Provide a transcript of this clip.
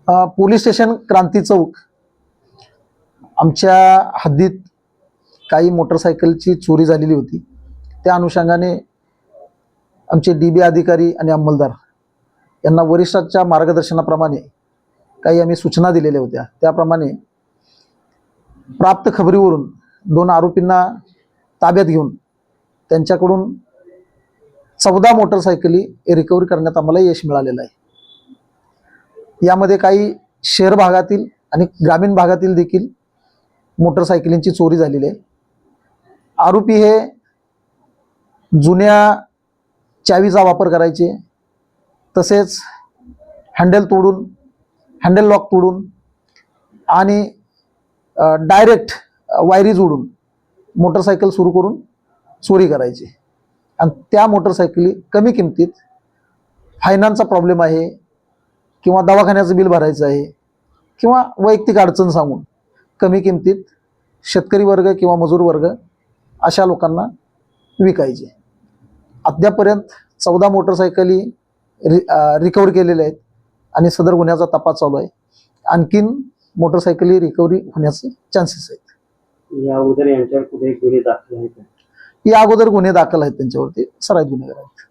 Police station Kranti Chowk आमच्या हद्दीत काही मोटरसायकलची चोरी झालेली होती। त्या अनुषंगाने आमचे डीबी अधिकारी आणि अंमलदार यांना वरिष्ठांच्या मार्गदर्शनाप्रमाणे काही आम्ही सूचना दिलेल्या होत्या। त्याप्रमाणे प्राप्त खबरीवरून 2 आरोपींना ताब्यात घेऊन त्यांच्याकडून 14 मोटरसायकली रिकव्हरी करण्यात आम्हाला यश मिळालेलं आहे। यामध्ये काही शहर भागातील आणि ग्रामीण भागातील देखील मोटरसायकलींची चोरी झालेली आहे। आरोपी हे जुन्या चावीचा वापर करायचे, तसेच हँडल लॉक तोडून आणि डायरेक्ट वायरी जोडून मोटरसायकल सुरू करून चोरी करायची। आणि त्या मोटरसायकली कमी किमतीत, फायनान्सचा प्रॉब्लेम आहे किंवा दवाखान्याचं बिल भरायचं आहे किंवा वैयक्तिक अडचण सांगून कमी किमतीत शेतकरी वर्ग किंवा मजूर वर्ग अशा लोकांना विकायचे। अद्यापर्यंत 14 मोटरसायकली रिकव्हर केलेल्या आहेत आणि सदर गुन्ह्याचा तपास चालू आहे। आणखीन मोटरसायकली रिकव्हरी होण्याचे चान्सेस आहेत। या अगोदर यांच्यावर कुठे गुन्हे दाखल आहेत? या अगोदर गुन्हे दाखल आहेत त्यांच्यावरती, सराईत गुन्हेगार आहेत।